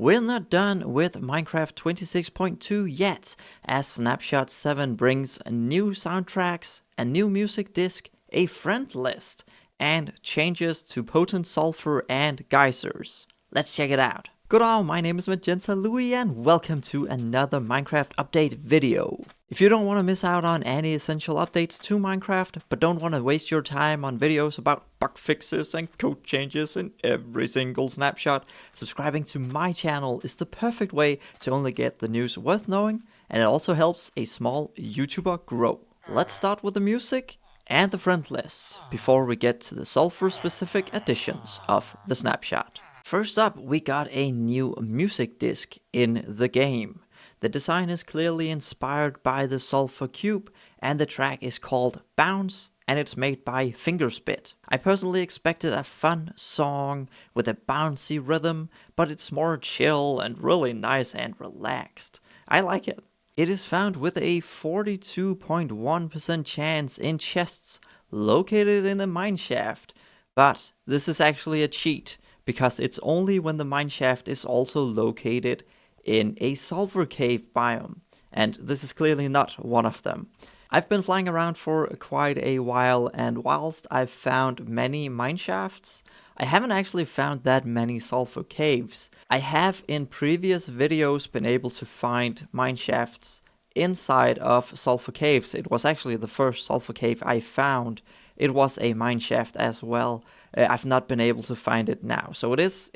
We're not done with Minecraft 26.2 yet, as Snapshot 7 brings new soundtracks, a new music disc, a friend list, and changes to potent sulfur and geysers. Let's check it out. Good all, my name is MagentaLewi and welcome to another Minecraft update video. If you don't want to miss out on any essential updates to Minecraft, but don't want to waste your time on videos about bug fixes and code changes in every single snapshot, subscribing to my channel is the perfect way to only get the news worth knowing, and it also helps a small YouTuber grow. Let's start with the music and the friend list, before we get to the sulfur specific additions of the snapshot. First up, we got a new music disc in the game. The design is clearly inspired by the sulfur cube, and the track is called Bounce, and it's made by Fingerspit. I personally expected a fun song with a bouncy rhythm, but it's more chill and really nice and relaxed. I like it. It is found with a 42.1% chance in chests located in a mineshaft, but this is actually a cheat, because it's only when the mineshaft is also located in a sulfur cave biome, and this is clearly not one of them. I've been flying around for quite a while, and whilst I've found many mineshafts, I haven't actually found that many sulfur caves. I have in previous videos been able to find mineshafts inside of sulfur caves. It was actually the first sulfur cave I found. It was a mineshaft as well. I've not been able to find it now, so it is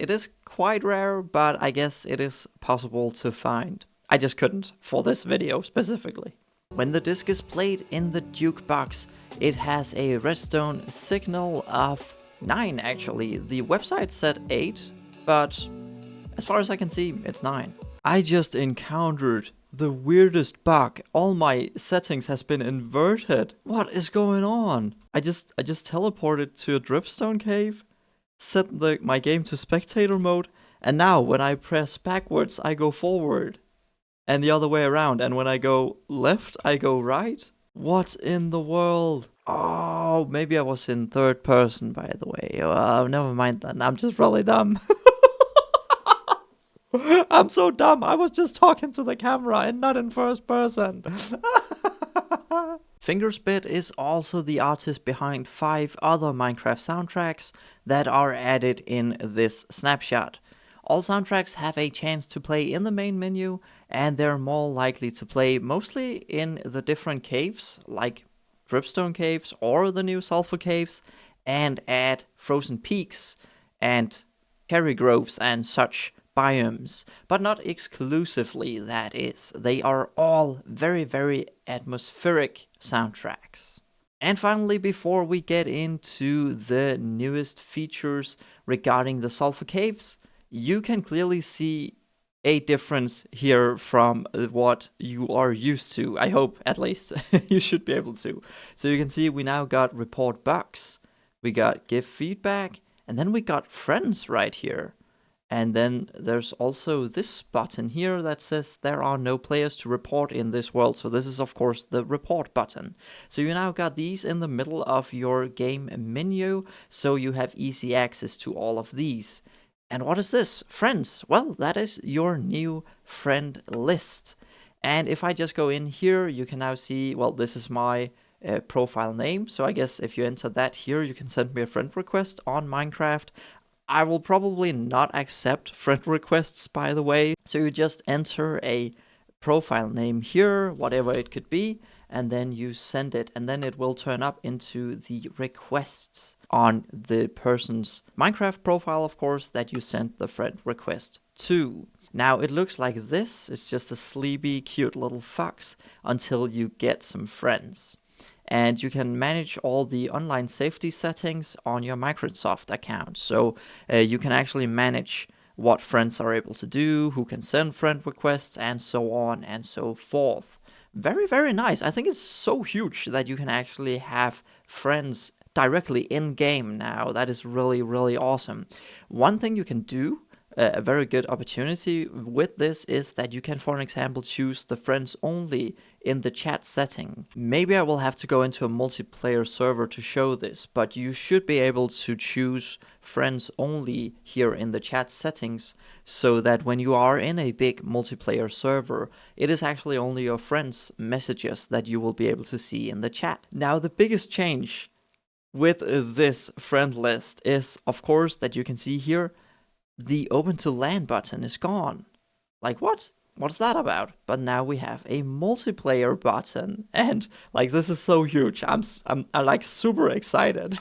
quite rare, but I guess it is possible to find. I just couldn't for this video specifically. When the disc is played in the jukebox, it has a redstone signal of 9 actually. The website said 8, but as far as I can see, it's 9. I just encountered the weirdest bug. All my settings has been inverted. What is going on? I just teleported to a dripstone cave, set my game to spectator mode, and now when I press backwards, I go forward. And the other way around, and when I go left, I go right? What in the world? Oh, maybe I was in third person, by the way. Oh, never mind then. I'm just really dumb. I'm so dumb. I was just talking to the camera and not in first person. Fingerspit is also the artist behind 5 other Minecraft soundtracks that are added in this snapshot. All soundtracks have a chance to play in the main menu, and they're more likely to play mostly in the different caves, like dripstone caves or the new sulfur caves, and add frozen peaks and cherry groves and such biomes, but not exclusively, that is. They are all very, very atmospheric soundtracks. And finally, before we get into the newest features regarding the sulfur caves, you can clearly see a difference here from what you are used to. I hope, at least. You should be able to. So you can see we now got report bugs, we got give feedback, and then we got friends right here. And then there's also this button here that says there are no players to report in this world. So this is of course the report button. So you now got these in the middle of your game menu, so you have easy access to all of these. And what is this? Friends. Well, that is your new friend list. And if I just go in here, you can now see, well, this is my profile name. So I guess if you enter that here, you can send me a friend request on Minecraft. I will probably not accept friend requests, by the way. So you just enter a profile name here, whatever it could be, and then you send it, and then it will turn up into the requests on the person's Minecraft profile, of course, that you sent the friend request to. Now it looks like this. It's just a sleepy, cute little fox until you get some friends. And you can manage all the online safety settings on your Microsoft account. So you can actually manage what friends are able to do, who can send friend requests, and so on and so forth. Very, very nice. I think it's so huge that you can actually have friends directly in game now. That is really, really awesome. One thing you can do a very good opportunity with this is that you can, for example, choose the friends only in the chat setting. Maybe I will have to go into a multiplayer server to show this, but you should be able to choose friends only here in the chat settings, so that when you are in a big multiplayer server, it is actually only your friends' messages that you will be able to see in the chat. Now, the biggest change with this friend list is, of course, that you can see here, the open to LAN button is gone. Like, what? What's that about? But now we have a multiplayer button, and like, this is so huge. I'm like super excited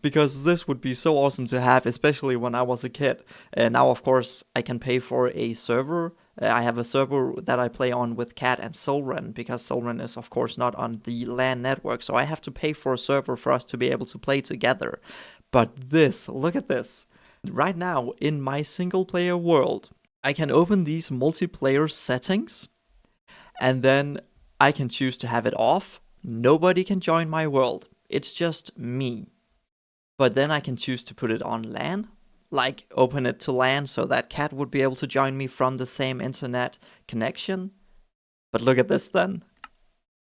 because this would be so awesome to have, especially when I was a kid. And now, of course, I can pay for a server. I have a server that I play on with Cat and Solren, because Solren is, of course, not on the LAN network, so I have to pay for a server for us to be able to play together. But this, look at this. Right now, in my single player world, I can open these multiplayer settings, and then I can choose to have it off. Nobody can join my world. It's just me. But then I can choose to put it on LAN, like open it to LAN so that Cat would be able to join me from the same internet connection. But look at this then.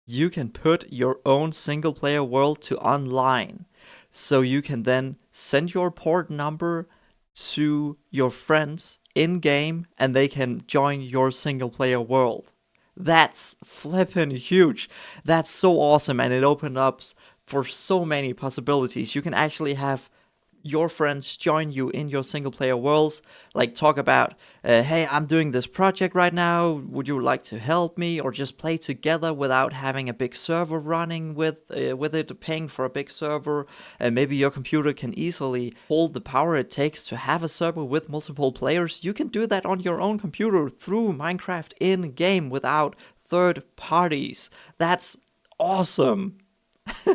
You can put your own single player world to online. So you can then send your port number to your friends in game, and they can join your single player world. That's flippin' huge. That's so awesome, and it opens up for so many possibilities. You can actually have your friends join you in your single player worlds, like talk about, hey, I'm doing this project right now, would you like to help me, or just play together without having a big server running with it, paying for a big server. Maybe your computer can easily hold the power it takes to have a server with multiple players. You can do that on your own computer through Minecraft in game without third parties. That's awesome.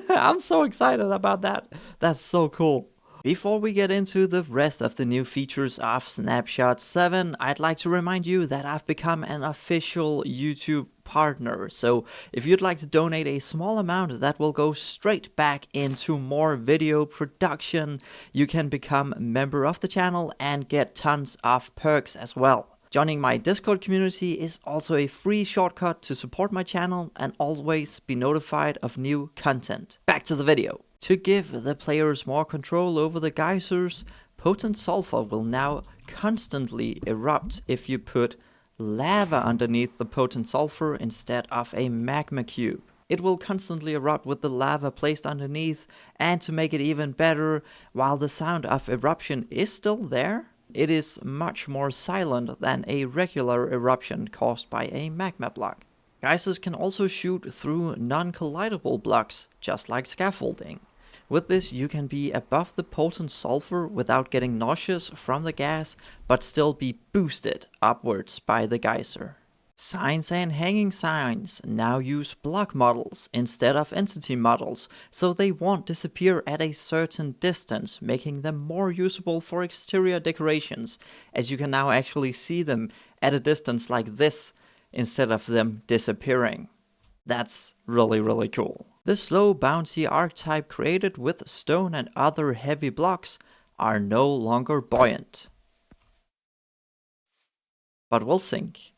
I'm so excited about that. That's so cool. Before we get into the rest of the new features of Snapshot 7, I'd like to remind you that I've become an official YouTube partner. So if you'd like to donate a small amount that will go straight back into more video production, you can become a member of the channel and get tons of perks as well. Joining my Discord community is also a free shortcut to support my channel and always be notified of new content. Back to the video. To give the players more control over the geysers, potent sulfur will now constantly erupt if you put lava underneath the potent sulfur instead of a magma cube. It will constantly erupt with the lava placed underneath, and to make it even better, while the sound of eruption is still there, it is much more silent than a regular eruption caused by a magma block. Geysers can also shoot through non-collidable blocks, just like scaffolding. With this, you can be above the potent sulfur without getting nauseous from the gas, but still be boosted upwards by the geyser. Signs and hanging signs now use block models instead of entity models, so they won't disappear at a certain distance, making them more usable for exterior decorations, as you can now actually see them at a distance like this, instead of them disappearing. That's really cool. The slow bouncy archetype created with stone and other heavy blocks are no longer buoyant, but will sink.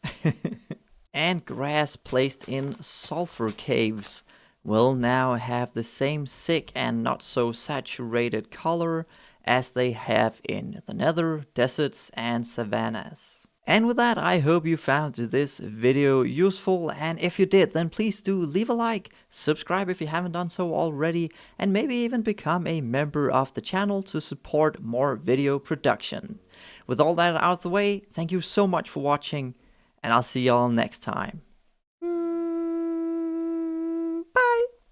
And grass placed in sulfur caves will now have the same sick and not so saturated color as they have in the nether, deserts and savannas. And with that, I hope you found this video useful, and if you did, then please do leave a like, subscribe if you haven't done so already, and maybe even become a member of the channel to support more video production. With all that out of the way, thank you so much for watching, and I'll see y'all next time.